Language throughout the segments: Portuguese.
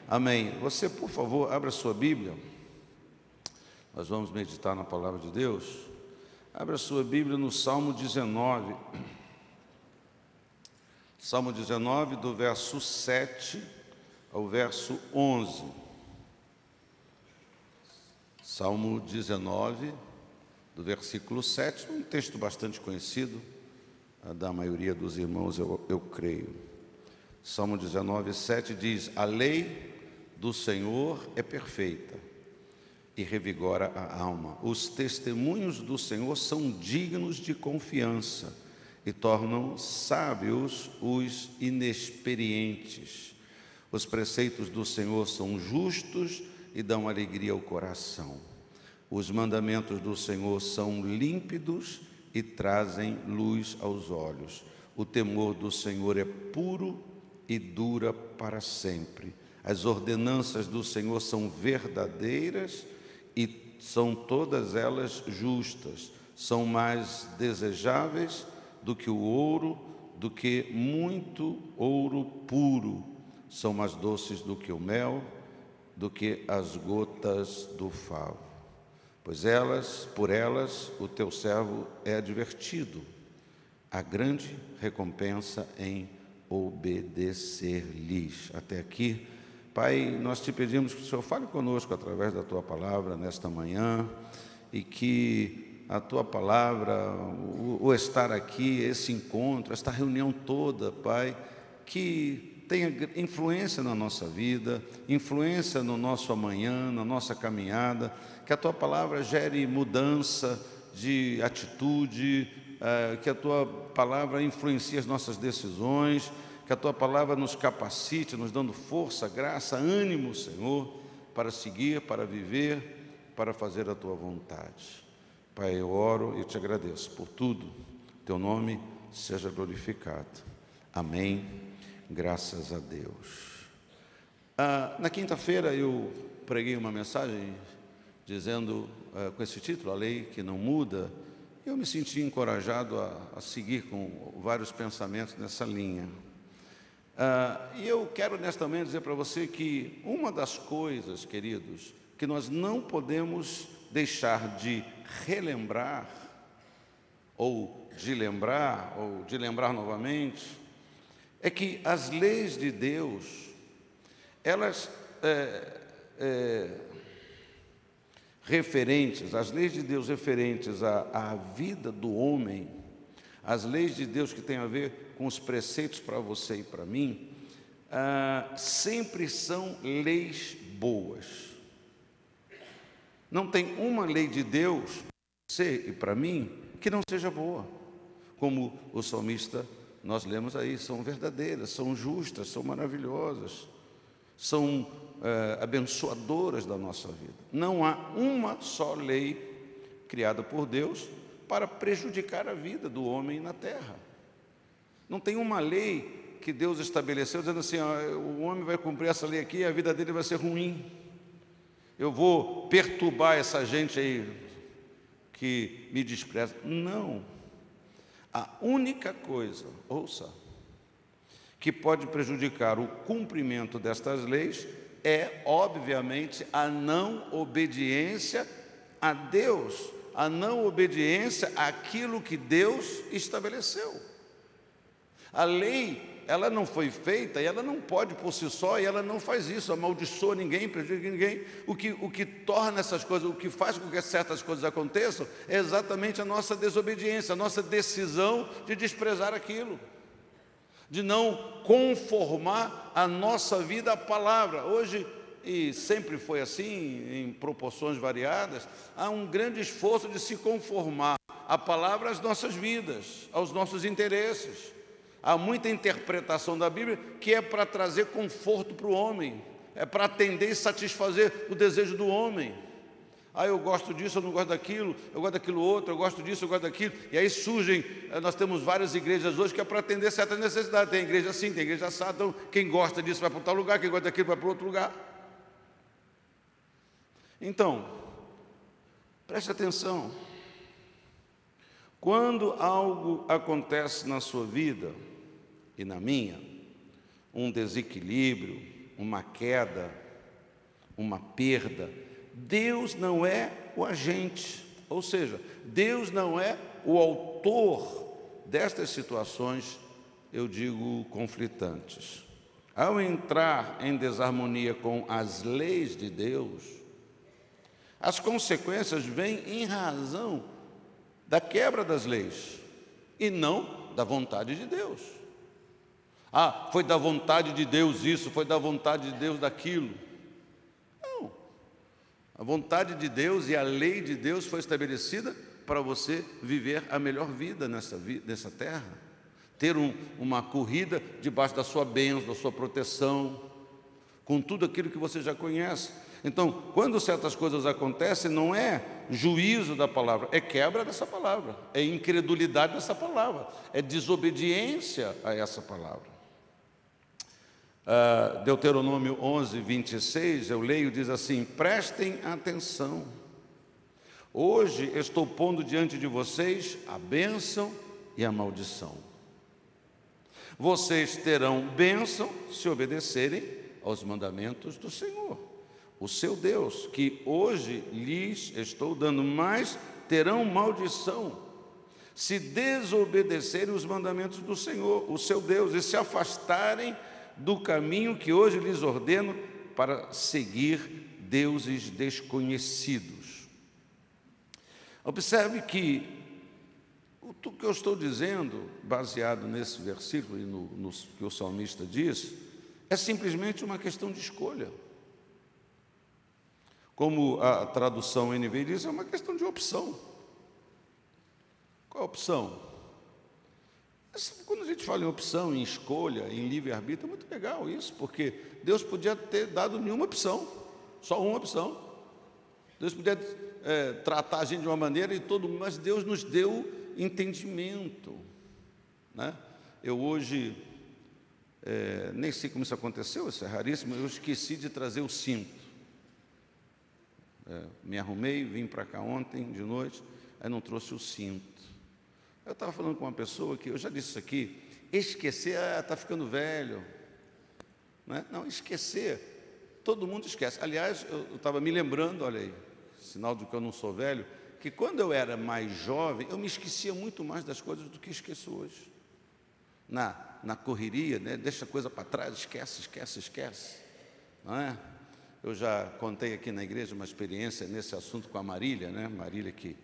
Amém. Você, por favor, abra sua Bíblia. Nós vamos meditar na palavra de Deus. Abra sua Bíblia no Salmo 19. Salmo 19, do verso 7 ao verso 11. Salmo 19, do versículo 7, um texto bastante conhecido da maioria dos irmãos, eu creio. Salmo 19, 7 diz: a lei do Senhor é perfeita e revigora a alma. Os testemunhos do Senhor são dignos de confiança e tornam sábios os inexperientes. Os preceitos do Senhor são justos e dão alegria ao coração. Os mandamentos do Senhor são límpidos e trazem luz aos olhos. O temor do Senhor é puro e dura para sempre. As ordenanças do Senhor são verdadeiras e são todas elas justas. São mais desejáveis do que o ouro, do que muito ouro puro. São mais doces do que o mel, do que as gotas do favo. Pois por elas o teu servo é advertido. Há grande recompensa em obedecer-lhes. Até aqui, Pai, nós te pedimos que o Senhor fale conosco através da tua palavra nesta manhã e que a tua palavra, o estar aqui, esse encontro, esta reunião toda, Pai, que tenha influência na nossa vida, influência no nosso amanhã, na nossa caminhada, que a tua palavra gere mudança de atitude, que a tua palavra influencie as nossas decisões, que a tua palavra nos capacite, nos dando força, graça, ânimo, Senhor, para seguir, para viver, para fazer a tua vontade. Pai, eu oro e te agradeço por tudo. Teu nome seja glorificado. Amém. Graças a Deus. Na quinta-feira eu preguei uma mensagem dizendo, com esse título, a lei que não muda. Eu me senti encorajado a seguir com vários pensamentos nessa linha. E eu quero nesta manhã dizer para você que uma das coisas, queridos, que nós não podemos deixar de relembrar, ou de lembrar novamente, é que as leis de Deus, elas as leis de Deus referentes à vida do homem, as leis de Deus que têm a ver com os preceitos para você e para mim, sempre são leis boas. Não tem uma lei de Deus, para você e para mim, que não seja boa. Como o salmista, nós lemos aí, são verdadeiras, são justas, são maravilhosas, são abençoadoras da nossa vida. Não há uma só lei criada por Deus para prejudicar a vida do homem na terra. Não tem uma lei que Deus estabeleceu dizendo assim, o homem vai cumprir essa lei aqui e a vida dele vai ser ruim. Eu vou perturbar essa gente aí que me despreza. Não. A única coisa, ouça, que pode prejudicar o cumprimento destas leis é, obviamente, a não obediência a Deus, a não obediência àquilo que Deus estabeleceu. A lei, ela não foi feita e ela não pode por si só, e ela não faz isso, amaldiçoa ninguém, prejudica ninguém. O que torna essas coisas, o que faz com que certas coisas aconteçam é exatamente a nossa desobediência, a nossa decisão de desprezar aquilo, de não conformar a nossa vida à palavra. Hoje, e sempre foi assim, em proporções variadas, há um grande esforço de se conformar a palavra às nossas vidas, aos nossos interesses. Há muita interpretação da Bíblia que é para trazer conforto para o homem, é para atender e satisfazer o desejo do homem. Eu gosto disso, eu não gosto daquilo, eu gosto daquilo outro, eu gosto disso, eu gosto daquilo. E aí surgem, nós temos várias igrejas hoje que é para atender certas necessidades. Tem igreja assim, tem igreja assada, então quem gosta disso vai para tal lugar, quem gosta daquilo vai para outro lugar. Então, preste atenção. Quando algo acontece na sua vida e na minha, um desequilíbrio, uma queda, uma perda, Deus não é o agente, ou seja, Deus não é o autor destas situações, eu digo, conflitantes. Ao entrar em desarmonia com as leis de Deus, as consequências vêm em razão da quebra das leis e não da vontade de Deus. Ah, foi da vontade de Deus isso, foi da vontade de Deus daquilo. Não. A vontade de Deus e a lei de Deus foi estabelecida para você viver a melhor vida nessa terra. Ter uma corrida debaixo da sua bênção, da sua proteção, com tudo aquilo que você já conhece. Então, quando certas coisas acontecem, não é juízo da palavra, é quebra dessa palavra, é incredulidade dessa palavra, é desobediência a essa palavra. Deuteronômio 11, 26, eu leio, diz assim: prestem atenção, hoje estou pondo diante de vocês a bênção e a maldição. Vocês terão bênção se obedecerem aos mandamentos do Senhor, o seu Deus, que hoje lhes estou dando, mas terão maldição se desobedecerem os mandamentos do Senhor, o seu Deus, e se afastarem do caminho que hoje lhes ordeno para seguir deuses desconhecidos. Observe que o que eu estou dizendo, baseado nesse versículo e no que o salmista diz, é simplesmente uma questão de escolha. Como a tradução NVI diz, é uma questão de opção. Qual a opção? Quando a gente fala em opção, em escolha, em livre-arbítrio, é muito legal isso, porque Deus podia ter dado nenhuma opção, só uma opção. Deus podia tratar a gente de uma maneira e todo mundo, mas Deus nos deu entendimento, né? Eu hoje, nem sei como isso aconteceu, isso é raríssimo, eu esqueci de trazer o cinto. Me arrumei, vim para cá ontem de noite, aí não trouxe o cinto. Eu estava falando com uma pessoa que, eu já disse isso aqui, esquecer, está ficando velho, né? Não, esquecer, todo mundo esquece. Aliás, eu estava me lembrando, olha aí, sinal de que eu não sou velho, que quando eu era mais jovem, eu me esquecia muito mais das coisas do que esqueço hoje. Na correria, né? Deixa a coisa para trás, esquece, não é? Eu já contei aqui na igreja uma experiência nesse assunto com a Marília, né? Marília que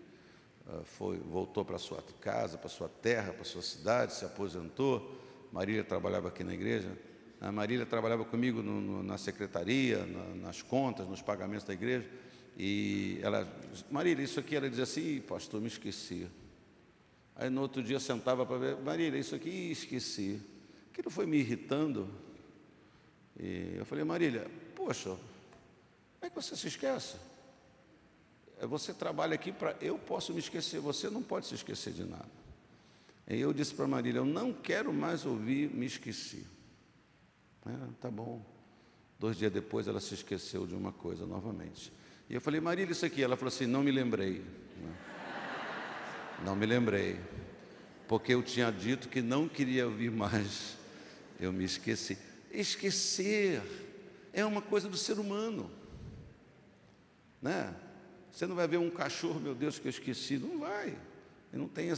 voltou para sua casa, para sua terra, para sua cidade, se aposentou. Marília trabalhava aqui na igreja. A Marília trabalhava comigo na secretaria, nas contas, nos pagamentos da igreja. E ela, Marília, isso aqui, ela dizia assim: pastor, me esqueci. Aí no outro dia sentava para ver, Marília, isso aqui, esqueci. Aquilo foi me irritando. E eu falei, Marília, poxa, como é que você se esquece? Você trabalha aqui para eu posso me esquecer, você não pode se esquecer de nada. E eu disse para Marília, eu não quero mais ouvir me esqueci. Tá bom. 2 dias depois ela se esqueceu de uma coisa novamente. E eu falei, Marília, isso aqui. Ela falou assim, não me lembrei. Não me lembrei. Porque eu tinha dito que não queria ouvir mais. Eu me esqueci. Esquecer é uma coisa do ser humano, né? Você não vai ver um cachorro, meu Deus, que eu esqueci. Não vai. Eu não tenho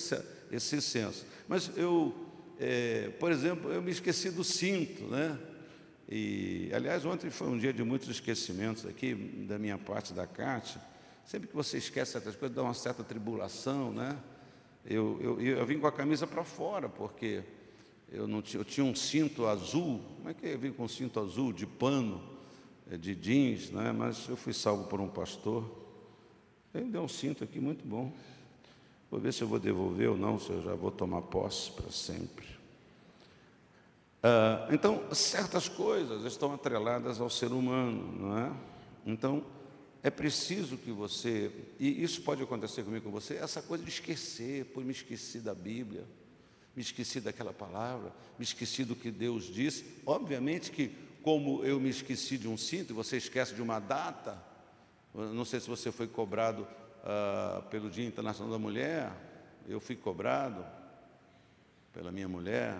esse senso. Mas por exemplo, eu me esqueci do cinto, né? E, aliás, ontem foi um dia de muitos esquecimentos aqui, da minha parte, da Cátia. Sempre que você esquece certas coisas, dá uma certa tribulação, né? Eu vim com a camisa para fora, porque eu tinha um cinto azul. Como é que eu vim com um cinto azul, de pano, de jeans, né? Mas eu fui salvo por um pastor. Ele deu um cinto aqui muito bom. Vou ver se eu vou devolver ou não, se eu já vou tomar posse para sempre. Então, certas coisas estão atreladas ao ser humano, não é? Então, é preciso que você, e isso pode acontecer comigo, com você, essa coisa de esquecer, me esqueci da Bíblia, me esqueci daquela palavra, me esqueci do que Deus disse. Obviamente que, como eu me esqueci de um cinto, e você esquece de uma data, não sei se você foi cobrado pelo Dia Internacional da Mulher, eu fui cobrado pela minha mulher.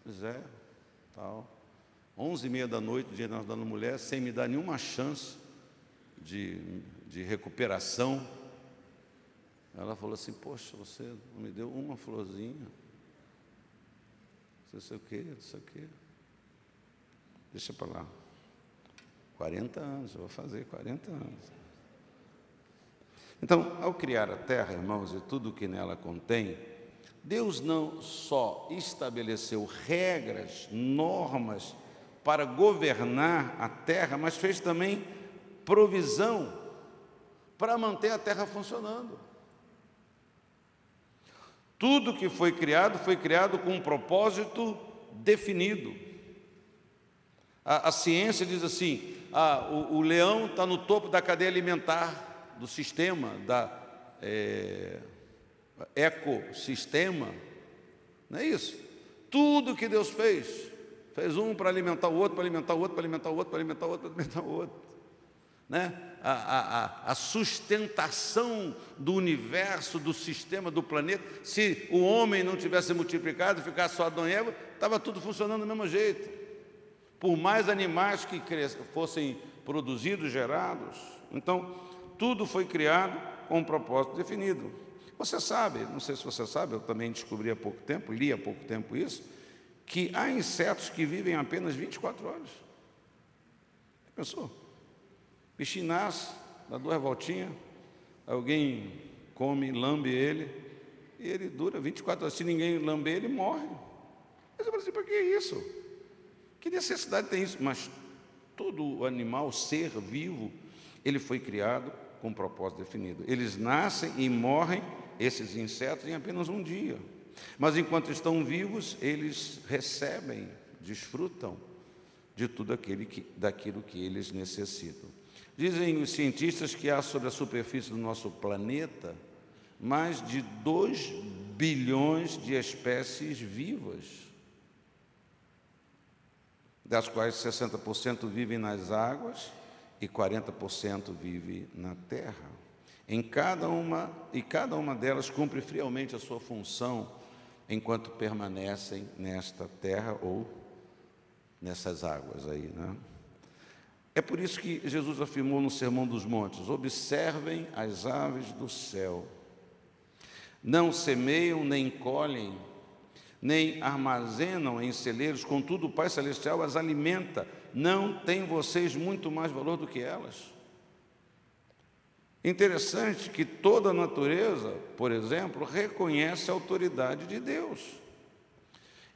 Pois é, tal. 11h30 da noite, Dia Nacional da Mulher, sem me dar nenhuma chance de recuperação. Ela falou assim: poxa, você não me deu uma florzinha, não sei o quê, não sei o quê. Deixa para lá. 40 anos, eu vou fazer 40 anos. Então, ao criar a terra, irmãos, e tudo o que nela contém, Deus não só estabeleceu regras, normas para governar a terra, mas fez também provisão para manter a terra funcionando. Tudo que foi criado com um propósito definido. A ciência diz assim: o leão está no topo da cadeia alimentar do sistema, ecossistema. Não é isso? Tudo que Deus fez um para alimentar o outro, para alimentar o outro, para alimentar o outro, para alimentar o outro, para alimentar o outro. Né? A sustentação do universo, do sistema, do planeta. Se o homem não tivesse multiplicado, ficasse só Adão e Eva, estava tudo funcionando do mesmo jeito. Por mais animais que fossem produzidos, gerados. Então, tudo foi criado com um propósito definido. Você sabe, não sei se você sabe, eu também descobri há pouco tempo, li há pouco tempo isso, que há insetos que vivem apenas 24 horas. Já pensou? O bichinho nasce, dá 2 voltinhas, alguém come, lambe ele, e ele dura 24 horas. Se ninguém lamber, ele morre. Mas eu falei assim: por que isso? Que necessidade tem isso? Mas todo animal, ser vivo, ele foi criado com um propósito definido. Eles nascem e morrem, esses insetos, em apenas um dia. Mas enquanto estão vivos, eles recebem, desfrutam de tudo daquilo que eles necessitam. Dizem os cientistas que há sobre a superfície do nosso planeta mais de 2 bilhões de espécies vivas, das quais 60% vivem nas águas e 40% vivem na terra. Cada uma delas cumpre fielmente a sua função enquanto permanecem nesta terra ou nessas águas aí, né? É por isso que Jesus afirmou no Sermão dos Montes: observem as aves do céu. Não semeiam, nem colhem, nem armazenam em celeiros, contudo o Pai Celestial as alimenta. Não tem vocês muito mais valor do que elas? Interessante que toda a natureza, por exemplo, reconhece a autoridade de Deus.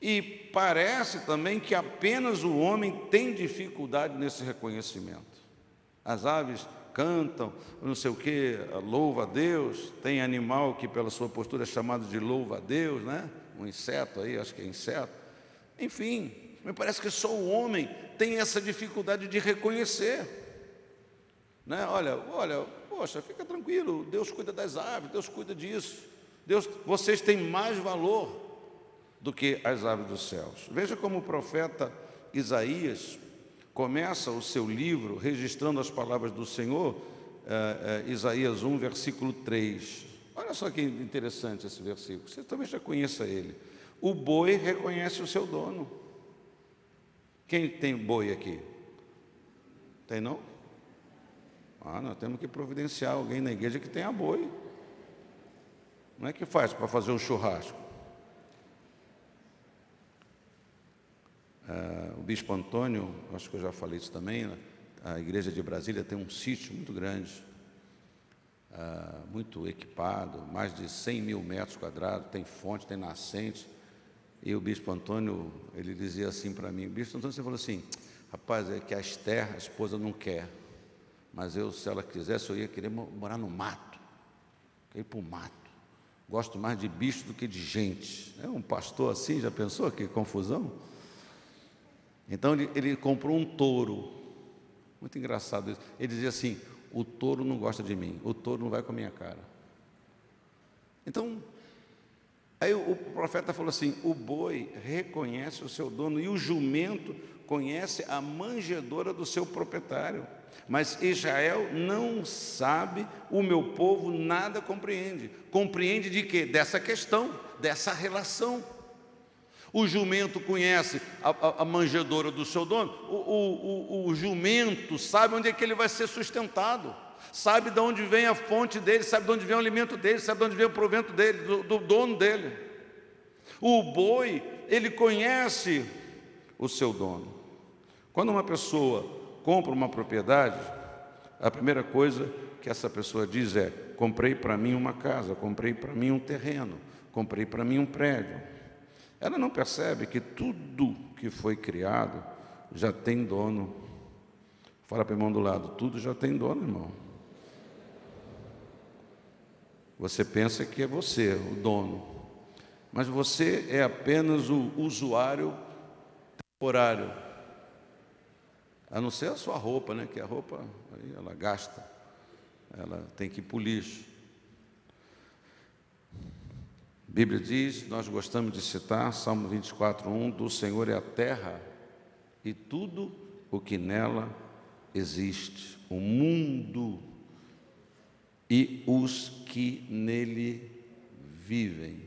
E parece também que apenas o homem tem dificuldade nesse reconhecimento. As aves cantam, não sei o que, louva a Deus. Tem animal que pela sua postura é chamado de louva a Deus, né? Um inseto aí, acho que é inseto. Enfim, me parece que só o homem tem essa dificuldade de reconhecer, né? Olha, poxa, fica tranquilo, Deus cuida das aves, Deus cuida disso. Vocês têm mais valor do que as aves dos céus. Veja como o profeta Isaías começa o seu livro registrando as palavras do Senhor, Isaías 1, versículo 3. Olha só que interessante esse versículo, você talvez já conheça ele. O boi reconhece o seu dono. Quem tem boi aqui? Tem não? Nós temos que providenciar alguém na igreja que tenha boi. Não é que faz para fazer um churrasco. O bispo Antônio, acho que eu já falei isso também, né? A igreja de Brasília tem um sítio muito grande, muito equipado, mais de 100 mil metros quadrados, tem fonte, tem nascente. E o bispo Antônio, ele dizia assim para mim: bispo Antônio, você falou assim, rapaz, é que as terras a esposa não quer, mas eu, se ela quisesse, eu ia querer morar no mato, queria ir para o mato. Gosto mais de bicho do que de gente. É um pastor assim, já pensou que confusão? Então ele comprou um touro, muito engraçado isso. Ele dizia assim: o touro não gosta de mim, o touro não vai com a minha cara. Então, aí o profeta falou assim: o boi reconhece o seu dono e o jumento conhece a manjedoura do seu proprietário. Mas Israel não sabe, o meu povo nada compreende. Compreende de quê? Dessa questão, dessa relação. O jumento conhece a manjedoura do seu dono. O jumento sabe onde é que ele vai ser sustentado, sabe de onde vem a fonte dele, sabe de onde vem o alimento dele, sabe de onde vem o provento dele, do dono dele. O boi, ele conhece o seu dono. Quando uma pessoa compra uma propriedade, a primeira coisa que essa pessoa diz é: comprei para mim uma casa, comprei para mim um terreno, comprei para mim um prédio. Ela não percebe que tudo que foi criado já tem dono. Fala para o irmão do lado: tudo já tem dono, irmão. Você pensa que é você o dono, mas você é apenas o usuário temporário, a não ser a sua roupa, né? Que a roupa aí ela gasta, ela tem que ir para o lixo. A Bíblia diz, nós gostamos de citar, Salmo 24:1, do Senhor é a terra e tudo o que nela existe, o mundo e os que nele vivem.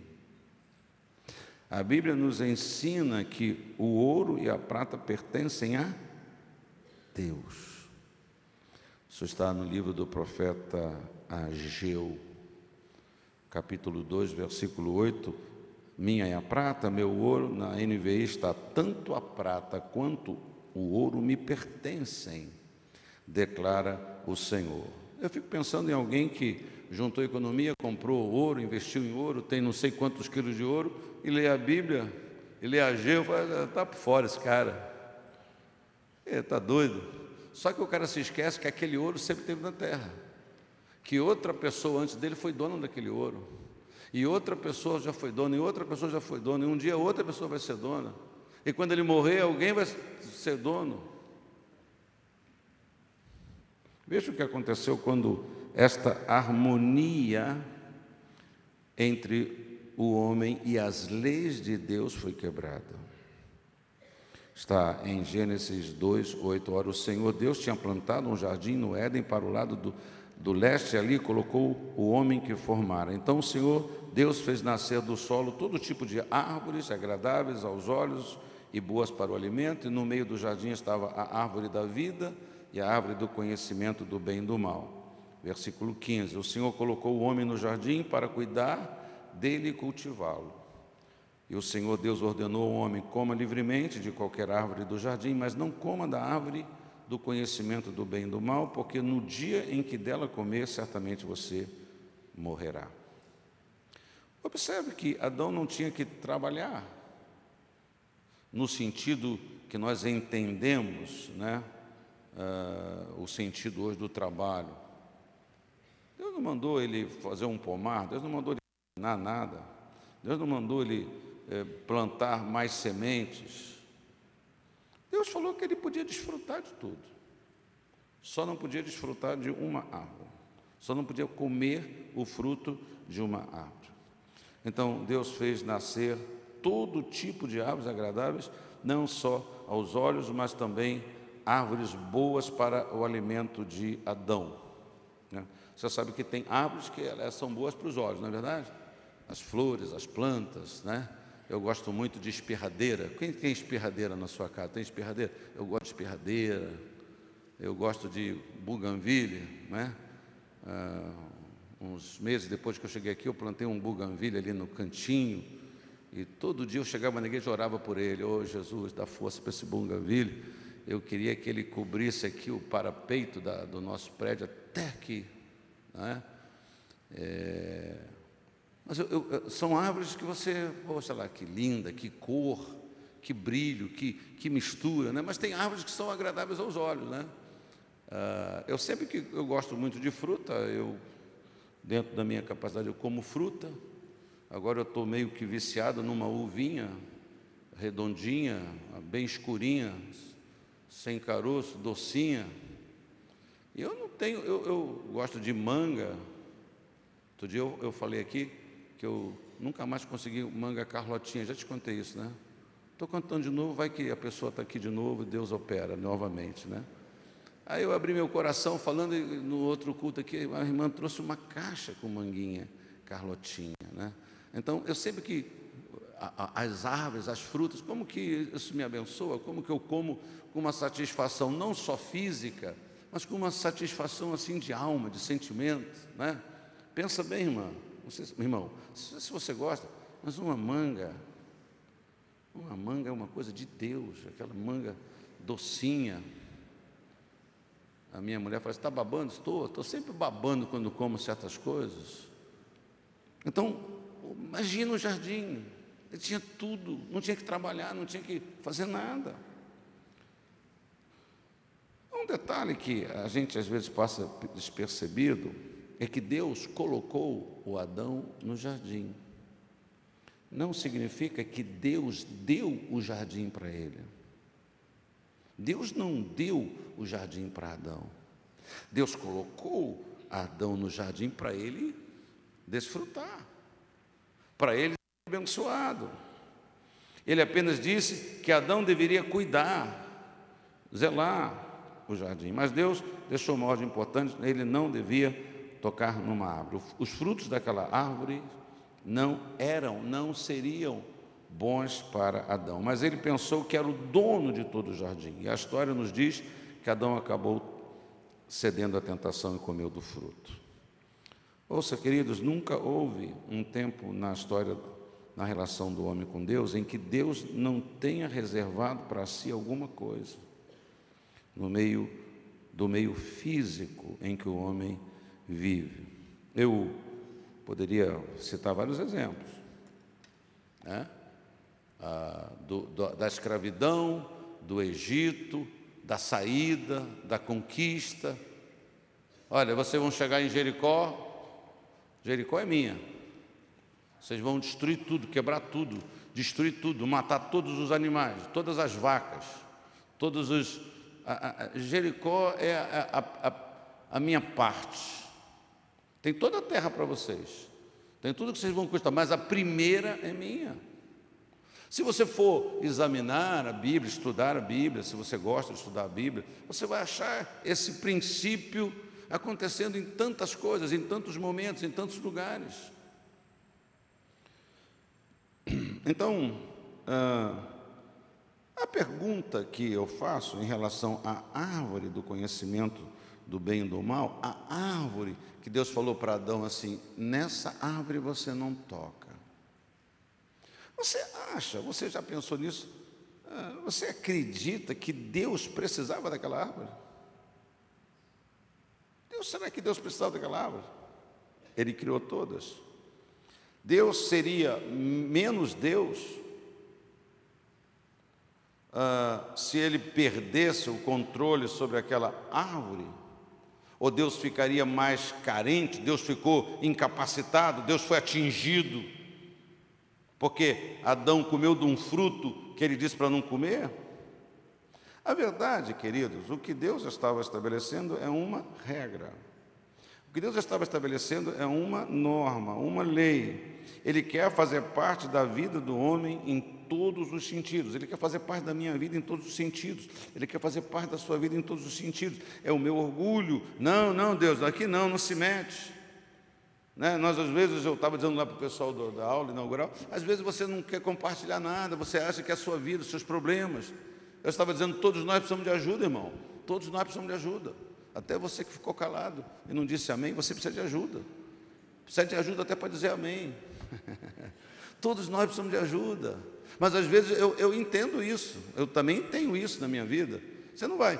A Bíblia nos ensina que o ouro e a prata pertencem a Deus. Isso está no livro do profeta Ageu, capítulo 2, versículo 8, minha é a prata, meu ouro, na NVI está, tanto a prata quanto o ouro me pertencem, declara o Senhor. Eu fico pensando em alguém que juntou economia, comprou ouro, investiu em ouro, tem não sei quantos quilos de ouro, e lê a Bíblia, e lê Ageu, fala: está por fora esse cara, está doido. Só que o cara se esquece que aquele ouro sempre esteve na terra, que outra pessoa antes dele foi dona daquele ouro, e outra pessoa já foi dona, e outra pessoa já foi dona, e um dia outra pessoa vai ser dona, e quando ele morrer, alguém vai ser dono. Veja o que aconteceu quando esta harmonia entre o homem e as leis de Deus foi quebrada. Está em Gênesis 2:8. Ora, o Senhor Deus tinha plantado um jardim no Éden para o lado do leste, e ali colocou o homem que formara. Então o Senhor Deus fez nascer do solo todo tipo de árvores agradáveis aos olhos e boas para o alimento, e no meio do jardim estava a árvore da vida e a árvore do conhecimento do bem e do mal. Versículo 15, o Senhor colocou o homem no jardim para cuidar dele e cultivá-lo. E o Senhor Deus ordenou ao homem: coma livremente de qualquer árvore do jardim, mas não coma da árvore do conhecimento do bem e do mal, porque no dia em que dela comer, certamente você morrerá. Observe que Adão não tinha que trabalhar, no sentido que nós entendemos, né? O sentido hoje do trabalho. Deus não mandou ele fazer um pomar, Deus não mandou ele ensinar nada, Deus não mandou ele plantar mais sementes. Deus falou que ele podia desfrutar de tudo, só não podia desfrutar de uma árvore, só não podia comer o fruto de uma árvore. Então Deus fez nascer todo tipo de árvores agradáveis, não só aos olhos, mas também árvores boas para o alimento de Adão, né? Você sabe que tem árvores que elas são boas para os olhos, não é verdade? As flores, as plantas, né? Eu gosto muito de espirradeira. Quem tem espirradeira na sua casa? Tem espirradeira? Eu gosto de espirradeira. Eu gosto de buganvília, né? Uns meses depois que eu cheguei aqui, eu plantei um buganvília ali no cantinho, e todo dia eu chegava na igreja e orava por ele: ô Jesus, dá força para esse buganvília. Eu queria que ele cobrisse aqui o parapeito do nosso prédio até aqui, né? Mas são árvores que você, poxa lá, que linda, que cor, que brilho, que mistura, né? Mas tem árvores que são agradáveis aos olhos, né? Eu gosto muito de fruta, dentro da minha capacidade, eu como fruta. Agora eu estou meio que viciado numa uvinha redondinha, bem escurinha, sem caroço, docinha. E eu gosto de manga. Outro dia eu falei aqui que eu nunca mais consegui manga carlotinha, já te contei isso, né? Estou contando de novo, vai que a pessoa está aqui de novo e Deus opera novamente, né? Aí eu abri meu coração falando, e no outro culto aqui, a irmã trouxe uma caixa com manguinha carlotinha, né? Então, eu sempre que as árvores, as frutas, como que isso me abençoa, como que eu como com uma satisfação não só física, mas com uma satisfação assim de alma, de sentimento, né? Pensa bem, irmão, irmão, se você gosta, mas uma manga é uma coisa de Deus, aquela manga docinha. A minha mulher fala: está babando? Estou sempre babando quando como certas coisas. Então, imagina o jardim, ele tinha tudo, não tinha que trabalhar, não tinha que fazer nada. Um detalhe que a gente às vezes passa despercebido é que Deus colocou o Adão no jardim. Não significa que Deus deu o jardim para ele. Deus não deu o jardim para Adão. Deus colocou Adão no jardim para ele desfrutar, para ele ser abençoado. Ele apenas disse que Adão deveria cuidar, zelar o jardim, mas Deus deixou uma ordem importante: ele não devia tocar numa árvore. Os frutos daquela árvore não seriam bons para Adão, mas ele pensou que era o dono de todo o jardim, e a história nos diz que Adão acabou cedendo à tentação e comeu do fruto. Ouça, queridos, nunca houve um tempo na história, na relação do homem com Deus, em que Deus não tenha reservado para si alguma coisa no meio do meio físico em que o homem vive. Eu poderia citar vários exemplos, né? Da escravidão, do Egito, da saída, da conquista. Olha, vocês vão chegar em Jericó. Jericó é minha. Vocês vão destruir tudo, quebrar tudo, destruir tudo, matar todos os animais, todas as vacas, todos os... Jericó é a minha parte. Tem toda a terra para vocês, tem tudo que vocês vão conquistar, mas a primeira é minha. Se você for examinar a Bíblia, estudar a Bíblia, se você gosta de estudar a Bíblia, você vai achar esse princípio acontecendo em tantas coisas, em tantos momentos, em tantos lugares. Então, a pergunta que eu faço em relação à árvore do conhecimento do bem e do mal, a árvore que Deus falou para Adão assim: nessa árvore você não toca. Você já pensou nisso? Você acredita que Deus precisava daquela árvore? Será que Deus precisava daquela árvore? Ele criou todas. Deus seria menos Deus se ele perdesse o controle sobre aquela árvore? Ou Deus ficaria mais carente? Deus ficou incapacitado? Deus foi atingido porque Adão comeu de um fruto que ele disse para não comer? A verdade, queridos, o que Deus estava estabelecendo é uma regra. O que Deus estava estabelecendo é uma norma, uma lei. Ele quer fazer parte da vida do homem em todos os sentidos. Ele quer fazer parte da minha vida em todos os sentidos. Ele quer fazer parte da sua vida em todos os sentidos. É o meu orgulho. Não, Deus, aqui não se mete. Né? Nós, às vezes, eu estava dizendo lá para o pessoal da aula inaugural, às vezes você não quer compartilhar nada, você acha que é a sua vida, os seus problemas. Eu estava dizendo: todos nós precisamos de ajuda, irmão. Todos nós precisamos de ajuda. Até você que ficou calado e não disse amém, você precisa de ajuda. Precisa de ajuda até para dizer amém. Todos nós precisamos de ajuda. Mas às vezes eu entendo isso, eu também tenho isso na minha vida. Você não vai: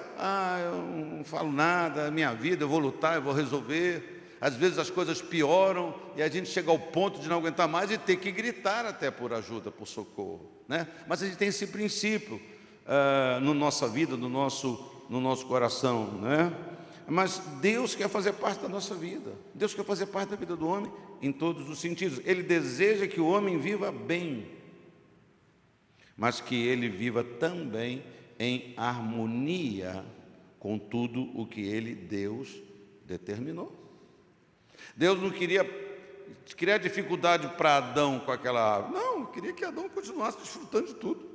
eu não falo nada, é minha vida, eu vou lutar, eu vou resolver. Às vezes as coisas pioram e a gente chega ao ponto de não aguentar mais e ter que gritar até por ajuda, por socorro, né? Mas a gente tem esse princípio na nossa vida, no nosso coração, né? Mas Deus quer fazer parte da nossa vida. Deus quer fazer parte da vida do homem em todos os sentidos. Ele deseja que o homem viva bem, mas que ele viva também em harmonia com tudo o que ele, Deus, determinou. Deus não queria criar dificuldade para Adão com aquela árvore. Não, queria que Adão continuasse desfrutando de tudo.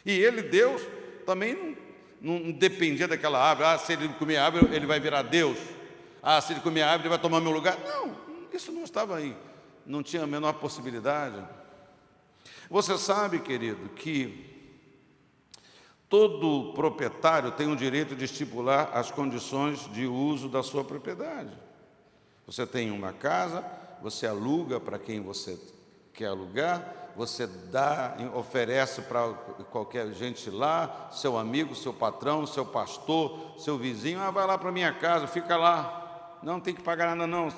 E ele, Deus, também não dependia daquela árvore. Se ele comer a árvore, ele vai virar Deus. Se ele comer a árvore, ele vai tomar meu lugar. Não, isso não estava aí. Não tinha a menor possibilidade. Você sabe, querido, que todo proprietário tem o direito de estipular as condições de uso da sua propriedade. Você tem uma casa, você aluga para quem você quer alugar, você dá, oferece para qualquer gente lá, seu amigo, seu patrão, seu pastor, seu vizinho, vai lá para a minha casa, fica lá, não tem que pagar nada não,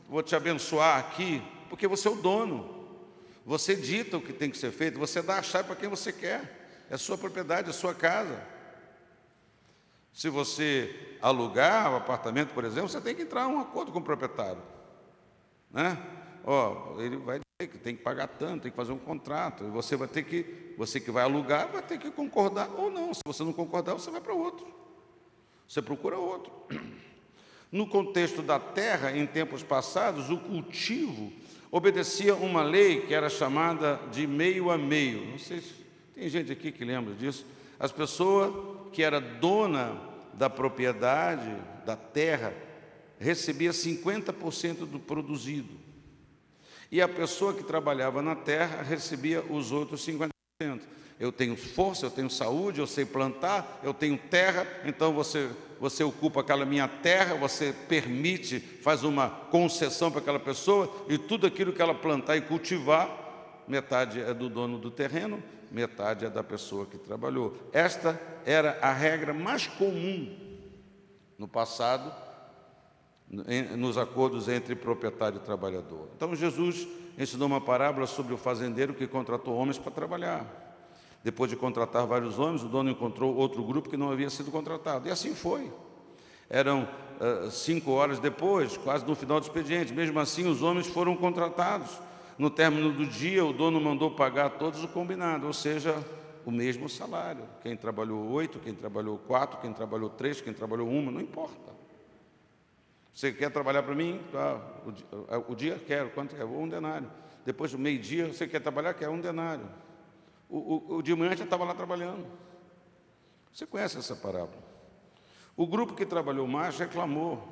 vou te abençoar aqui, porque você é o dono, você dita o que tem que ser feito, você dá a chave para quem você quer, é sua propriedade, é sua casa. Se você alugar o apartamento, por exemplo, você tem que entrar em um acordo com o proprietário, né? Ele vai dizer que tem que pagar tanto, tem que fazer um contrato, e você que vai alugar, vai ter que concordar ou não. Se você não concordar, você vai para outro, você procura outro. No contexto da terra, em tempos passados, o cultivo obedecia uma lei que era chamada de meio a meio. Não sei se tem gente aqui que lembra disso. As pessoas que era dona da propriedade, da terra, recebia 50% do produzido. E a pessoa que trabalhava na terra recebia os outros 50%. Eu tenho força, eu tenho saúde, eu sei plantar, eu tenho terra, então você ocupa aquela minha terra, você permite, faz uma concessão para aquela pessoa, e tudo aquilo que ela plantar e cultivar, metade é do dono do terreno, metade é da pessoa que trabalhou. Esta era a regra mais comum no passado, nos acordos entre proprietário e trabalhador. Então Jesus ensinou uma parábola sobre o fazendeiro que contratou homens para trabalhar. Depois de contratar vários homens, o dono encontrou outro grupo que não havia sido contratado. E assim foi. Eram 5 horas depois, quase no final do expediente. Mesmo assim, os homens foram contratados. No término do dia, o dono mandou pagar a todos o combinado, ou seja, o mesmo salário. Quem trabalhou 8, quem trabalhou 4, quem trabalhou 3, quem trabalhou 1, não importa. Você quer trabalhar para mim? O dia? Quero. Quanto é? 1 denário. Depois do meio-dia, você quer trabalhar? Quer 1 denário. O de manhã já estava lá trabalhando. Você conhece essa parábola? O grupo que trabalhou mais reclamou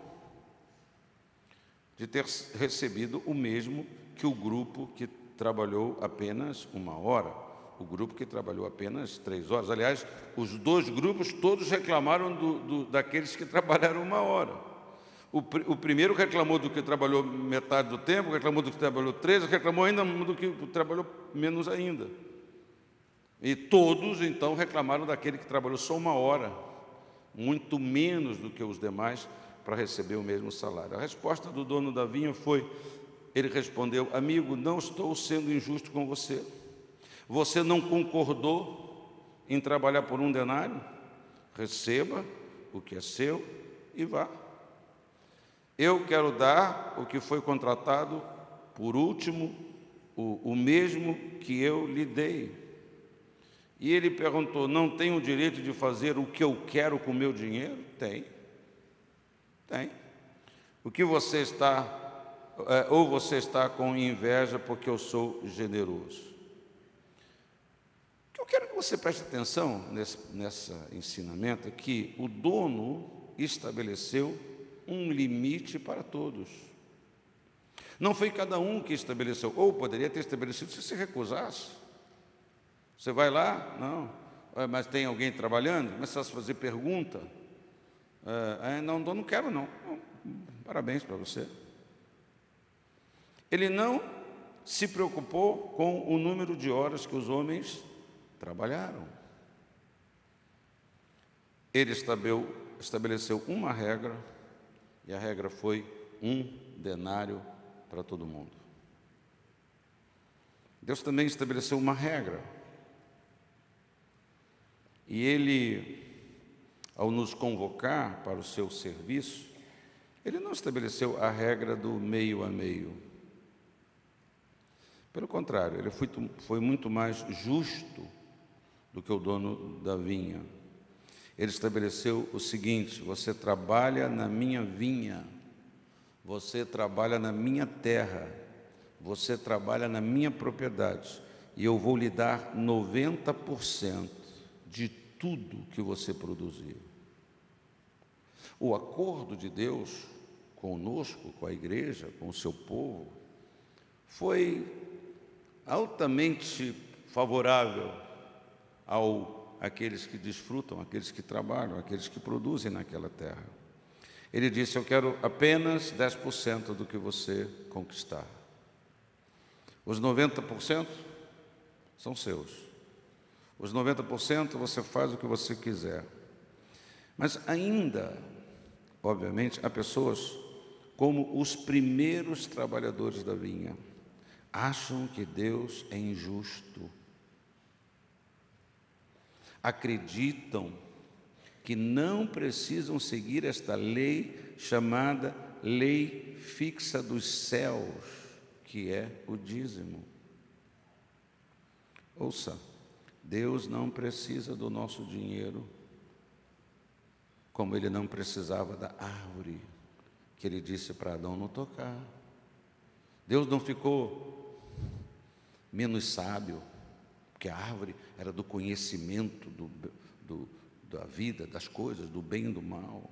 de ter recebido o mesmo que o grupo que trabalhou apenas 1 hora. O grupo que trabalhou apenas 3 horas. Aliás, os 2 grupos todos reclamaram daqueles que trabalharam 1 hora. O primeiro reclamou do que trabalhou metade do tempo, reclamou do que trabalhou 3, reclamou ainda do que trabalhou menos ainda. E todos, então, reclamaram daquele que trabalhou só 1 hora, muito menos do que os demais, para receber o mesmo salário. A resposta do dono da vinha foi, ele respondeu: amigo, não estou sendo injusto com você. Você não concordou em trabalhar por 1 denário? Receba o que é seu e vá. Eu quero dar o que foi contratado por último, o mesmo que eu lhe dei. E ele perguntou: não tenho o direito de fazer o que eu quero com o meu dinheiro? Tem. O que você está, ou você está com inveja porque eu sou generoso? O que eu quero que você preste atenção nesse ensinamento é que o dono estabeleceu um limite para todos. Não foi cada um que estabeleceu, ou poderia ter estabelecido se recusasse. Você vai lá, não, mas tem alguém trabalhando? Começa a fazer pergunta. Não quero não. Parabéns para você. Ele não se preocupou com o número de horas que os homens trabalharam. Ele estabeleceu uma regra, e a regra foi 1 denário para todo mundo. Deus também estabeleceu uma regra. E Ele, ao nos convocar para o seu serviço, Ele não estabeleceu a regra do meio a meio. Pelo contrário, Ele foi muito mais justo do que o dono da vinha. Ele estabeleceu o seguinte: você trabalha na minha vinha, você trabalha na minha terra, você trabalha na minha propriedade, e eu vou lhe dar 90% de tudo que você produzir. O acordo de Deus conosco, com a igreja, com o seu povo, foi altamente favorável àqueles que desfrutam, àqueles que trabalham, àqueles que produzem naquela terra. Ele disse: eu quero apenas 10% do que você conquistar. Os 90% são seus. Os 90% você faz o que você quiser. Mas ainda, obviamente, há pessoas como os primeiros trabalhadores da vinha, acham que Deus é injusto. Acreditam que não precisam seguir esta lei chamada lei fixa dos céus, que é o dízimo. Ouça, Deus não precisa do nosso dinheiro, como Ele não precisava da árvore que Ele disse para Adão não tocar. Deus não ficou menos sábio, porque a árvore era do conhecimento da vida, das coisas, do bem e do mal.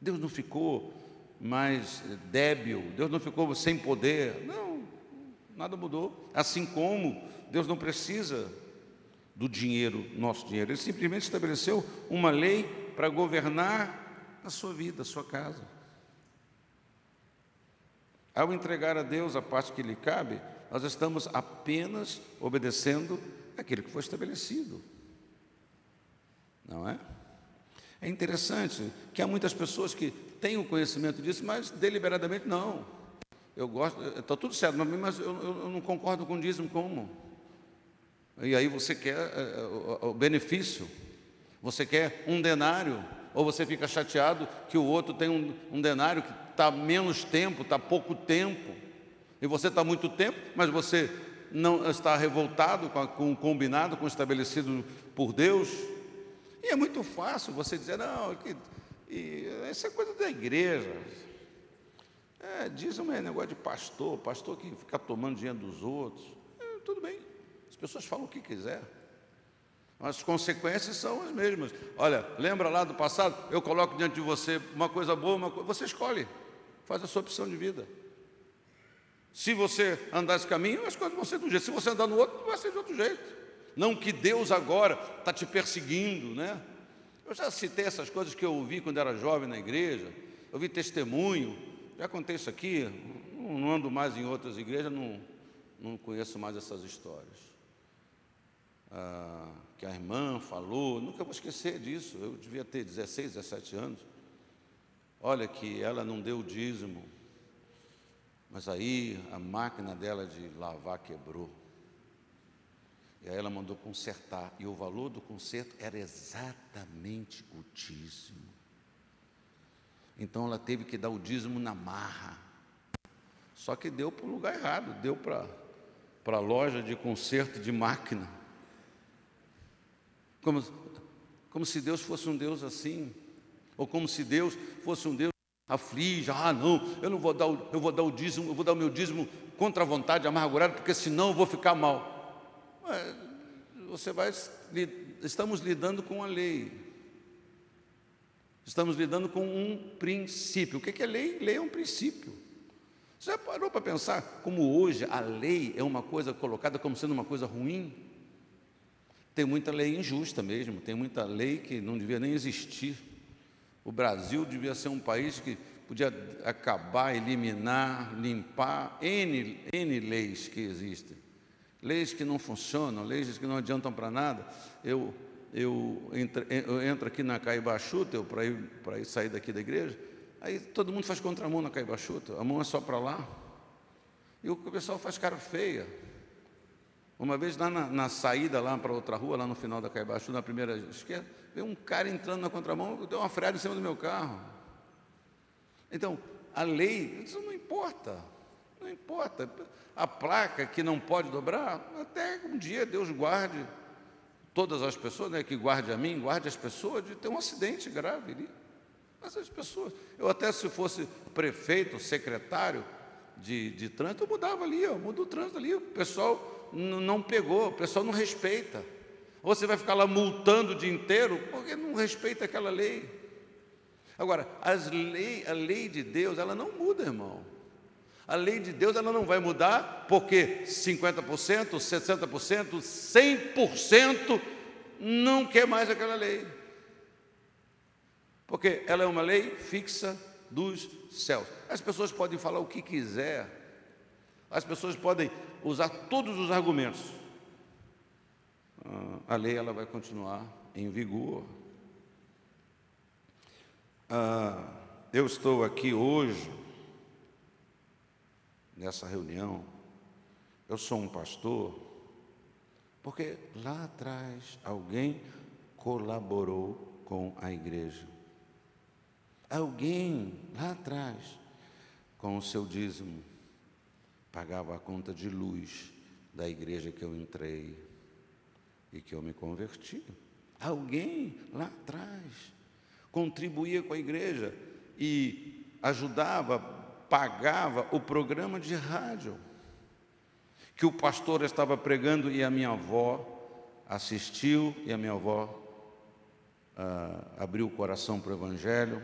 Deus não ficou mais débil, Deus não ficou sem poder. Não, nada mudou. Assim como Deus não precisa do dinheiro, nosso dinheiro. Ele simplesmente estabeleceu uma lei para governar a sua vida, a sua casa. Ao entregar a Deus a parte que lhe cabe, nós estamos apenas obedecendo aquilo que foi estabelecido. Não é? É interessante que há muitas pessoas que têm o conhecimento disso, mas deliberadamente não. Eu gosto, está tudo certo, mas eu não concordo com o dízimo como? E aí você quer o benefício, você quer um denário, ou você fica chateado que o outro tem um denário que está menos tempo, está pouco tempo, e você está muito tempo, mas você não está revoltado com o combinado, com o estabelecido por Deus. E é muito fácil você dizer: não, isso é coisa da igreja. Dízimo é negócio de pastor que fica tomando dinheiro dos outros. Tudo bem, as pessoas falam o que quiser, as consequências são as mesmas. Olha, lembra lá do passado? Eu coloco diante de você uma coisa boa, você escolhe, faz a sua opção de vida. Se você andar esse caminho, as coisas vão ser de um jeito. Se você andar no outro, vai ser de outro jeito. Não que Deus agora está te perseguindo, né? Eu já citei essas coisas que eu ouvi quando era jovem na igreja. Eu vi testemunho, já contei isso aqui. Não ando mais em outras igrejas, não conheço mais essas histórias. Que a irmã falou, nunca vou esquecer disso. Eu devia ter 16, 17 anos. Olha, que ela não deu o dízimo, mas aí a máquina dela de lavar quebrou. E aí ela mandou consertar, e o valor do conserto era exatamente o dízimo. Então ela teve que dar o dízimo na marra. Só que deu para o lugar errado, deu para a loja de conserto de máquina. Como se Deus fosse um Deus assim, ou como se Deus fosse um Deus que aflige. Não, eu vou dar o dízimo, eu vou dar o meu dízimo contra a vontade, amargurado, porque senão eu vou ficar mal. Estamos lidando com a lei, estamos lidando com um princípio. O que é lei? Lei é um princípio. Você já parou para pensar como hoje a lei é uma coisa colocada como sendo uma coisa ruim? Tem muita lei injusta mesmo, tem muita lei que não devia nem existir. O Brasil devia ser um país que podia acabar, eliminar, limpar N leis que existem. Leis que não funcionam, leis que não adiantam para nada. Eu entro aqui na Caibachuta, para ir sair daqui da igreja, aí todo mundo faz contramão na Caibachuta, a mão é só para lá. E o pessoal faz cara feia. Uma vez lá na saída, lá para outra rua, lá no final da Caibachuta, na primeira esquerda, veio um cara entrando na contramão, deu uma freada em cima do meu carro. Então, a lei, isso não importa. Não importa, a placa que não pode dobrar, até um dia Deus guarde todas as pessoas, né, que guarde a mim, guarde as pessoas de ter um acidente grave ali. Mas as pessoas, eu até se fosse prefeito, secretário de trânsito, eu mudava ali, mudo o trânsito ali, o pessoal não pegou, o pessoal não respeita. Ou você vai ficar lá multando o dia inteiro, porque não respeita aquela lei. Agora, a lei de Deus, ela não muda, irmão. A lei de Deus ela não vai mudar porque 50%, 60%, 100% não quer mais aquela lei. Porque ela é uma lei fixa dos céus. As pessoas podem falar o que quiser, as pessoas podem usar todos os argumentos. A lei ela vai continuar em vigor. Eu estou aqui hoje, nessa reunião, eu sou um pastor, porque lá atrás alguém colaborou com a igreja. Alguém lá atrás, com o seu dízimo, pagava a conta de luz da igreja que eu entrei e que eu me converti. Alguém lá atrás contribuía com a igreja e ajudava, pagava o programa de rádio que o pastor estava pregando e a minha avó assistiu e a minha avó abriu o coração para o evangelho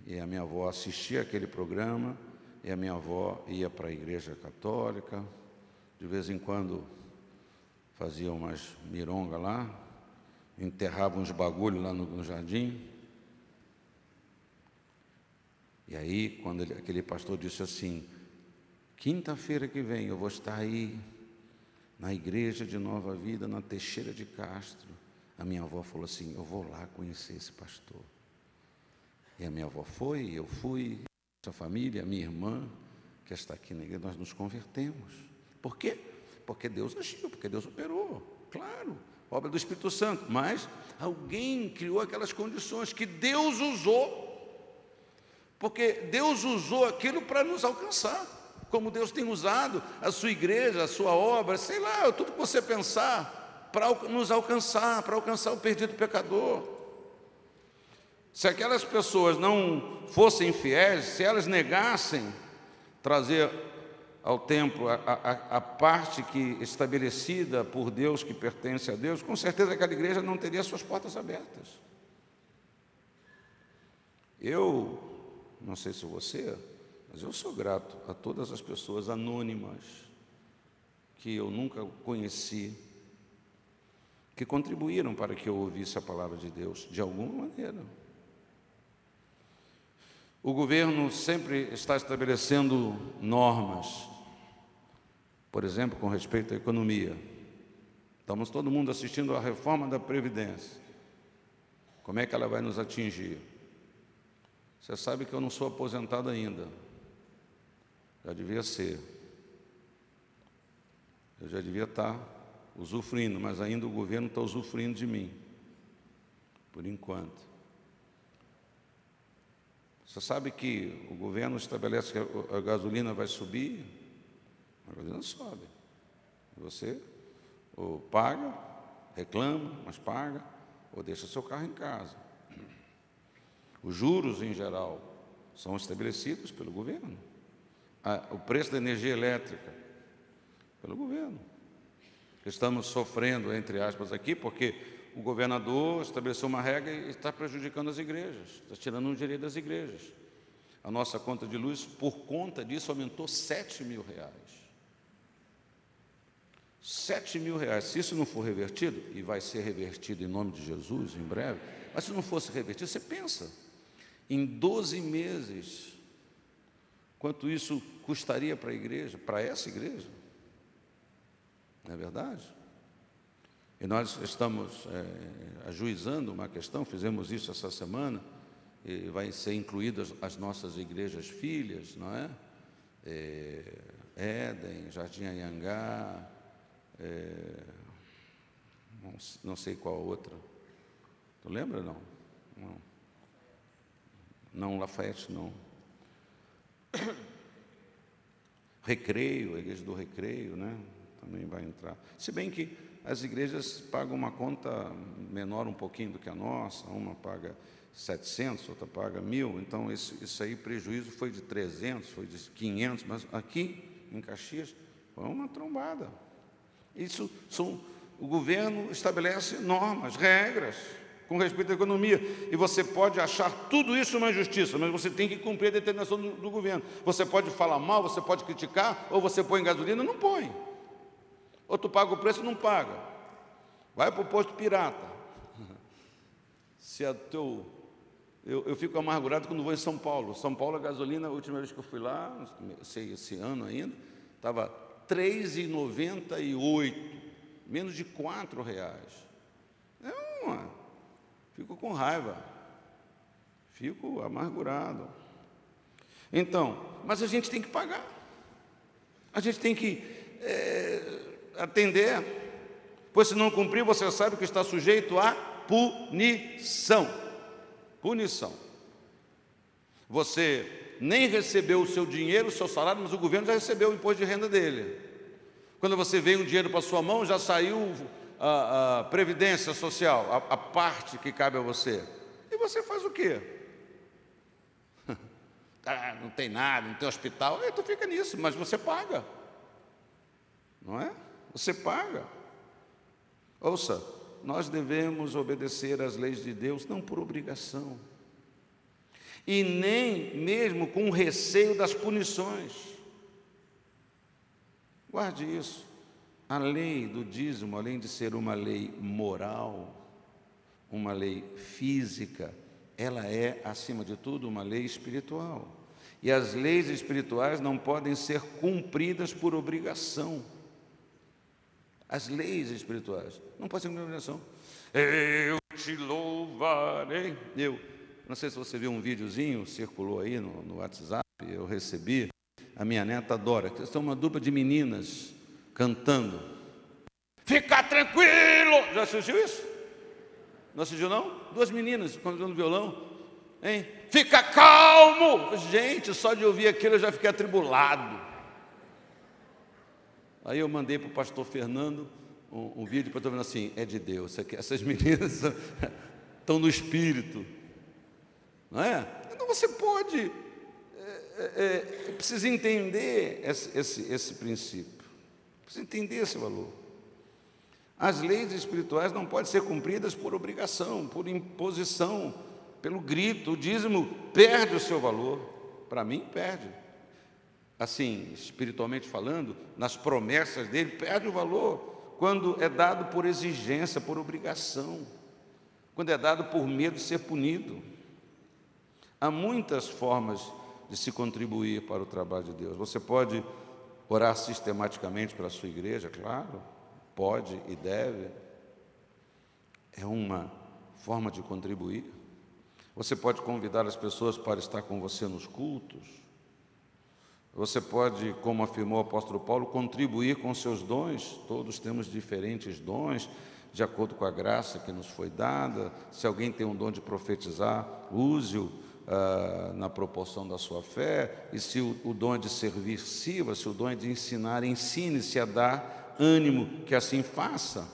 e a minha avó assistia aquele programa e a minha avó ia para a igreja católica, de vez em quando fazia umas mirongas lá, enterrava uns bagulhos lá no jardim. E aí, quando aquele pastor disse assim, quinta-feira que vem eu vou estar aí na igreja de Nova Vida, na Teixeira de Castro, a minha avó falou assim, eu vou lá conhecer esse pastor. E a minha avó foi, eu fui, essa família, a minha irmã, que está aqui na igreja, nós nos convertemos. Por quê? Porque Deus agiu, porque Deus operou, claro, obra do Espírito Santo, mas alguém criou aquelas condições que Deus usou, porque Deus usou aquilo para nos alcançar, como Deus tem usado a sua igreja, a sua obra, sei lá, tudo que você pensar, para nos alcançar, para alcançar o perdido pecador. Se aquelas pessoas não fossem fiéis, se elas negassem trazer ao templo a parte que estabelecida por Deus, que pertence a Deus, com certeza aquela igreja não teria suas portas abertas. Eu não sei se você, mas eu sou grato a todas as pessoas anônimas que eu nunca conheci, que contribuíram para que eu ouvisse a palavra de Deus, de alguma maneira. O governo sempre está estabelecendo normas, por exemplo, com respeito à economia. Estamos todo mundo assistindo à reforma da Previdência. Como é que ela vai nos atingir? Você sabe que eu não sou aposentado ainda. Já devia ser. Eu já devia estar usufruindo, mas ainda o governo está usufruindo de mim, por enquanto. Você sabe que o governo estabelece que a gasolina vai subir, a gasolina sobe. Você ou paga, reclama, mas paga, ou deixa seu carro em casa. Os juros, em geral, são estabelecidos pelo governo. O preço da energia elétrica, pelo governo. Estamos sofrendo, entre aspas, aqui, porque o governador estabeleceu uma regra e está prejudicando as igrejas, está tirando um direito das igrejas. A nossa conta de luz, por conta disso, aumentou R$7.000. R$7.000. Se isso não for revertido, e vai ser revertido em nome de Jesus em breve, mas se não fosse revertido, você pensa, em 12 meses, quanto isso custaria para a igreja, para essa igreja? Não é verdade? E nós estamos ajuizando uma questão, fizemos isso essa semana, e vai ser incluídas as nossas igrejas filhas, não é? Éden, Jardim Anhangá, não sei qual outra. Tu lembra, não? Não, Lafayette, não. Recreio, a igreja do Recreio, né? Também vai entrar. Se bem que as igrejas pagam uma conta menor um pouquinho do que a nossa, uma paga 700, outra paga 1.000, então isso aí, prejuízo foi de 300, foi de 500, mas aqui em Caxias foi uma trombada. O governo estabelece normas, regras, com respeito à economia. E você pode achar tudo isso uma injustiça, mas você tem que cumprir a determinação do governo. Você pode falar mal, você pode criticar, ou você põe gasolina, não põe. Ou tu paga o preço, não paga. Vai para o posto pirata. Se a teu... eu fico amargurado quando vou em São Paulo. São Paulo, a gasolina, a última vez que eu fui lá, não sei, esse ano ainda, estava R$ 3,98, menos de R$ 4. Fico com raiva, fico amargurado. Então, mas a gente tem que pagar, a gente tem que atender, pois se não cumprir, você sabe que está sujeito a punição. Punição. Você nem recebeu o seu dinheiro, o seu salário, mas o governo já recebeu o imposto de renda dele. Quando você veio um dinheiro para a sua mão, já saiu a previdência social, a parte que cabe a você. E você faz o quê? Não tem nada, não tem hospital. Aí tu fica nisso, mas você paga. Não é? Você paga. Ouça, nós devemos obedecer às leis de Deus, não por obrigação, e nem mesmo com receio das punições. Guarde isso. A lei do dízimo, além de ser uma lei moral, uma lei física, ela é, acima de tudo, uma lei espiritual. E as leis espirituais não podem ser cumpridas por obrigação. As leis espirituais não podem ser cumpridas por obrigação. Eu te louvarei. Eu não sei se você viu um videozinho, circulou aí no WhatsApp, eu recebi. A minha neta adora, que são uma dupla de meninas cantando. Fica tranquilo! Já assistiu isso? Não assistiu, não? Duas meninas cantando violão. Hein? Fica calmo! Gente, só de ouvir aquilo eu já fiquei atribulado. Aí eu mandei para o pastor Fernando um vídeo para estar vendo assim, é de Deus, essas meninas estão no espírito. Não é? Então você pode... precisa entender esse princípio, precisa entender esse valor. As leis espirituais não podem ser cumpridas por obrigação, por imposição, pelo grito. O dízimo perde o seu valor, para mim perde. Assim, espiritualmente falando, nas promessas dele, perde o valor quando é dado por exigência, por obrigação, quando é dado por medo de ser punido. Há muitas formas de se contribuir para o trabalho de Deus. Você pode orar sistematicamente pela sua igreja, claro, pode e deve. É uma forma de contribuir. Você pode convidar as pessoas para estar com você nos cultos. Você pode, como afirmou o apóstolo Paulo, contribuir com seus dons. Todos temos diferentes dons, de acordo com a graça que nos foi dada. Se alguém tem um dom de profetizar, use-o na proporção da sua fé. E se o dom é de servir, sirva. Se o dom é de ensinar, ensine-se a dar ânimo, que assim faça.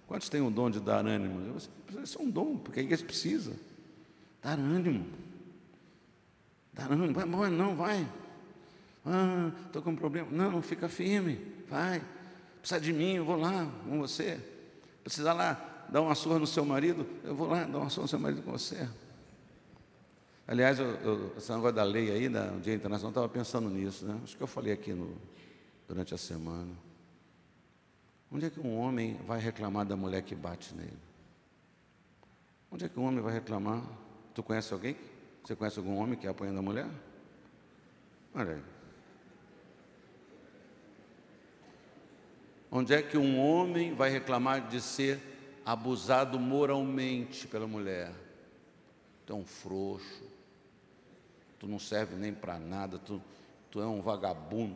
Quantos têm o dom de dar ânimo? Isso é um dom, porque a igreja precisa dar ânimo. Dar ânimo. Vai, não, vai. Estou com um problema. Não, fica firme, vai. Precisa de mim, eu vou lá com você. Precisa lá dar uma surra no seu marido, eu vou lá dar uma surra no seu marido com você. Aliás, esse negócio da lei aí, no Dia Internacional, eu estava pensando nisso, né? Acho que eu falei aqui durante a semana. Onde é que um homem vai reclamar da mulher que bate nele? Onde é que um homem vai reclamar? Tu conhece alguém? Você conhece algum homem que é apanhando a mulher? Olha aí. Onde é que um homem vai reclamar de ser abusado moralmente pela mulher? Tu é um frouxo, tu não serve nem para nada, tu é um vagabundo.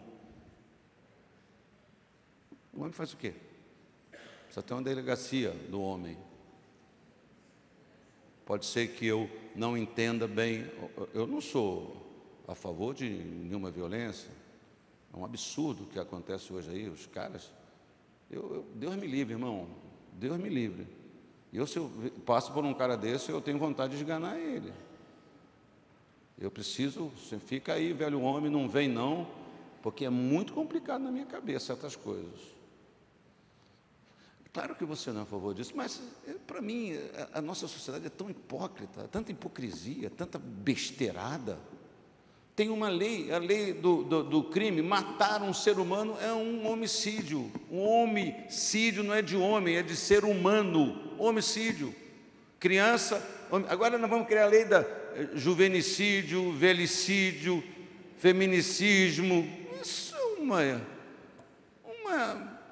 O homem faz o quê? Precisa ter uma delegacia do homem. Pode ser que eu não entenda bem, eu não sou a favor de nenhuma violência. É um absurdo o que acontece hoje aí, os caras... Deus me livre, irmão, Deus me livre. Se eu passo por um cara desse, eu tenho vontade de esganar ele. Eu preciso, você fica aí, velho homem, não vem não, porque é muito complicado na minha cabeça certas coisas. Claro que você não é a favor disso, mas para mim a nossa sociedade é tão hipócrita, tanta hipocrisia, tanta besteirada. Tem uma lei, a lei do crime, matar um ser humano é um homicídio. Um homicídio não é de homem, é de ser humano. Homicídio. Criança, agora nós vamos criar a lei da juvenicídio, velicídio, feminicismo. Isso é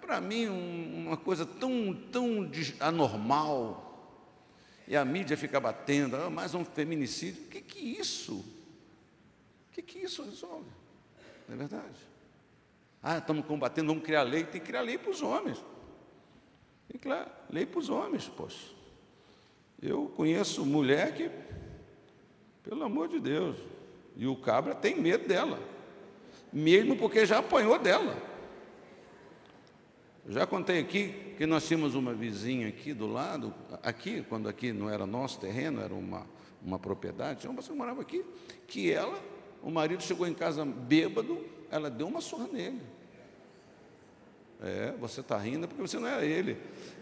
para mim, uma coisa tão anormal. E a mídia fica batendo, mais um feminicídio. O que é isso? O que isso resolve? Não é verdade? Estamos combatendo, vamos criar lei. Tem que criar lei para os homens. Tem que criar lei para os homens, poxa. Eu conheço mulher que, pelo amor de Deus, e o cabra tem medo dela, mesmo porque já apanhou dela. Eu já contei aqui que nós tínhamos uma vizinha aqui do lado, quando aqui não era nosso terreno, era uma propriedade, tinha uma pessoa que morava aqui, que o marido chegou em casa bêbado, ela deu uma surra nele. Você está rindo porque você não era ele.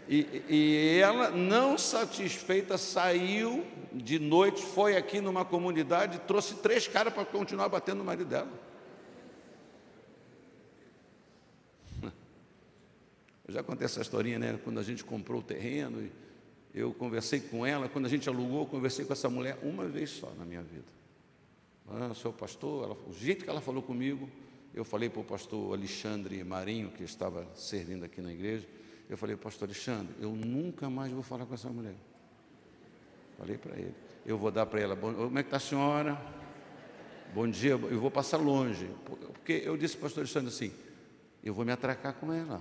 E ela, não satisfeita, saiu de noite, foi aqui numa comunidade, trouxe 3 caras para continuar batendo no marido dela. Eu já contei essa historinha, né? Quando a gente comprou o terreno, eu conversei com ela, quando a gente alugou, eu conversei com essa mulher uma vez só na minha vida. Seu pastor, o jeito que ela falou comigo, eu falei para o pastor Alexandre Marinho, que estava servindo aqui na igreja, eu falei, pastor Alexandre, eu nunca mais vou falar com essa mulher. Falei para ele, eu vou dar para ela, como é que está a senhora? Bom dia, eu vou passar longe, porque eu disse para o pastor Alexandre assim, eu vou me atracar com ela.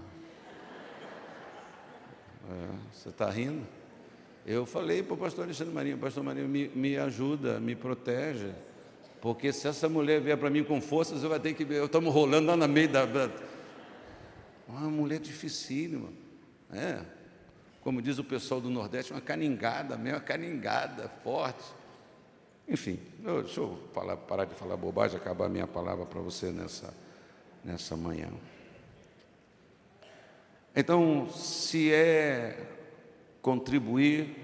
Você está rindo? Eu falei para o pastor Alexandre Marinho, pastor Marinho, me ajuda, me protege, porque se essa mulher vier para mim com forças, eu vou ter que ver, estamos rolando lá no meio da... Uma mulher dificílima, como diz o pessoal do Nordeste, uma caningada, meio caningada, forte. Enfim, deixa eu parar de falar bobagem, acabar a minha palavra para você nessa manhã. Então, se é contribuir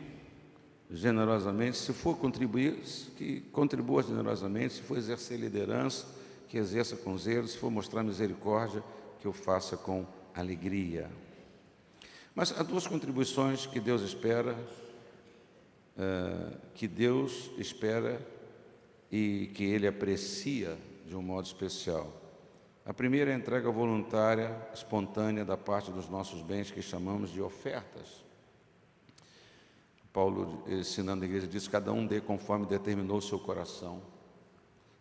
generosamente, se for contribuir, que contribua generosamente, se for exercer liderança, que exerça com zelo, se for mostrar misericórdia, que eu faça com alegria. Mas há 2 contribuições que Deus espera, e que Ele aprecia de um modo especial. A primeira é a entrega voluntária, espontânea da parte dos nossos bens, que chamamos de ofertas. Paulo, ensinando a igreja, diz: cada um dê conforme determinou o seu coração,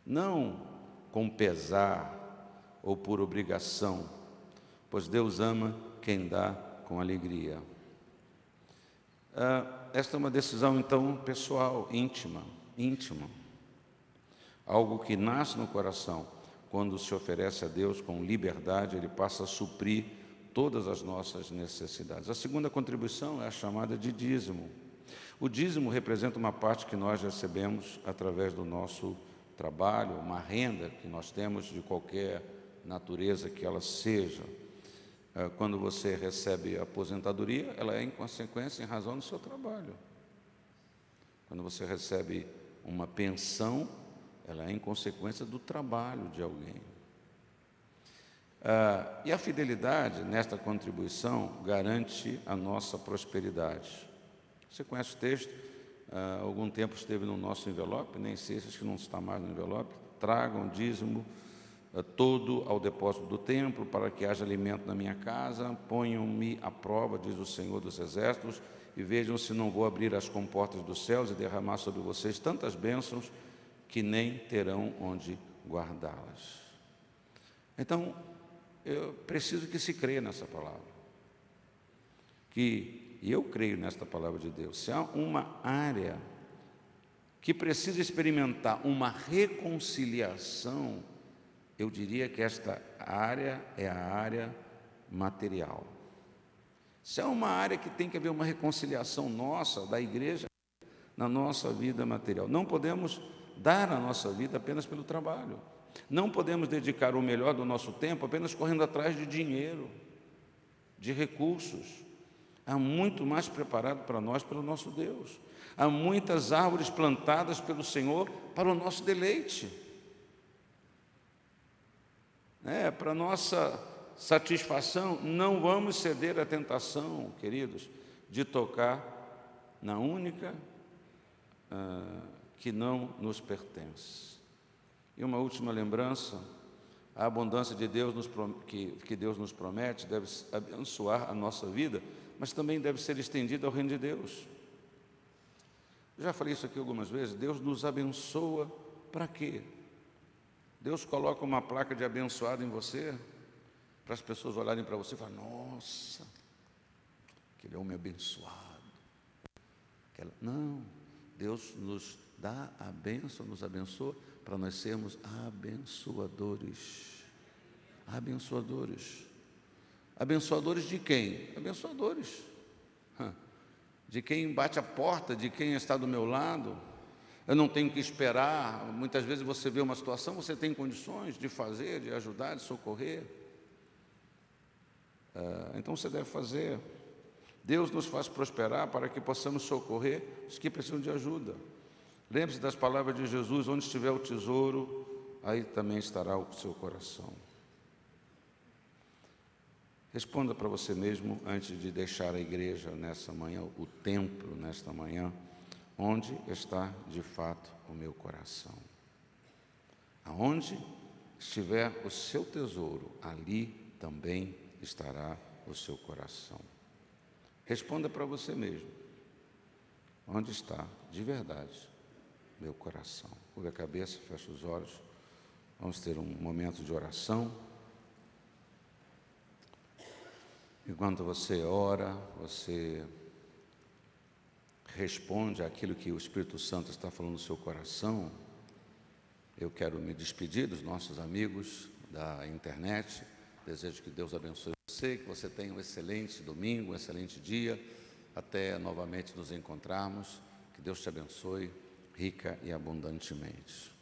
não com pesar ou por obrigação, pois Deus ama quem dá com alegria. Esta é uma decisão, então, pessoal, íntima, algo que nasce no coração. Quando se oferece a Deus com liberdade, Ele passa a suprir todas as nossas necessidades. A segunda contribuição é a chamada de dízimo. O dízimo representa uma parte que nós recebemos através do nosso trabalho, uma renda que nós temos de qualquer natureza que ela seja. Quando você recebe a aposentadoria, ela é em consequência, em razão do seu trabalho. Quando você recebe uma pensão, ela é em consequência do trabalho de alguém. E a fidelidade nesta contribuição garante a nossa prosperidade. Você conhece o texto? Há algum tempo esteve no nosso envelope, nem sei, acho que não está mais no envelope. Tragam dízimo todo ao depósito do templo, para que haja alimento na minha casa. Ponham-me à prova, diz o Senhor dos Exércitos, e vejam se não vou abrir as comportas dos céus e derramar sobre vocês tantas bênçãos que nem terão onde guardá-las. Então, eu preciso que se creia nessa palavra. E eu creio nesta palavra de Deus. Se há uma área que precisa experimentar uma reconciliação, eu diria que esta área é a área material. Se há uma área que tem que haver uma reconciliação nossa, da igreja, na nossa vida material, não podemos dar a nossa vida apenas pelo trabalho. Não podemos dedicar o melhor do nosso tempo apenas correndo atrás de dinheiro, de recursos. há muito mais preparado para nós pelo nosso Deus. Há muitas árvores plantadas pelo Senhor para o nosso deleite. Para nossa satisfação, não vamos ceder à tentação, queridos, de tocar na única que não nos pertence. E uma última lembrança: a abundância de Deus que Deus nos promete deve abençoar a nossa vida, mas também deve ser estendida ao reino de Deus. Eu já falei isso aqui algumas vezes. Deus nos abençoa para quê? Deus coloca uma placa de abençoado em você, para as pessoas olharem para você e falarem: nossa, aquele homem abençoado. Não, Deus nos dá a bênção, nos abençoa para nós sermos abençoadores. Abençoadores. Abençoadores de quem? Abençoadores de quem bate a porta, de quem está do meu lado. Eu não tenho que esperar. Muitas vezes você vê uma situação, você tem condições de fazer, de ajudar, de socorrer. Então você deve fazer. Deus nos faz prosperar para que possamos socorrer os que precisam de ajuda. Lembre-se das palavras de Jesus: onde estiver o tesouro, aí também estará o seu coração. Responda para você mesmo, antes de deixar a igreja nessa manhã, o templo nesta manhã: onde está de fato o meu coração? Aonde estiver o seu tesouro, ali também estará o seu coração. Responda para você mesmo: onde está de verdade meu coração? Curva a cabeça, feche os olhos. Vamos ter um momento de oração. Enquanto você ora, você responde àquilo que o Espírito Santo está falando no seu coração. Eu quero me despedir dos nossos amigos da internet. Desejo que Deus abençoe você, que você tenha um excelente domingo, um excelente dia, até novamente nos encontrarmos. Que Deus te abençoe rica e abundantemente.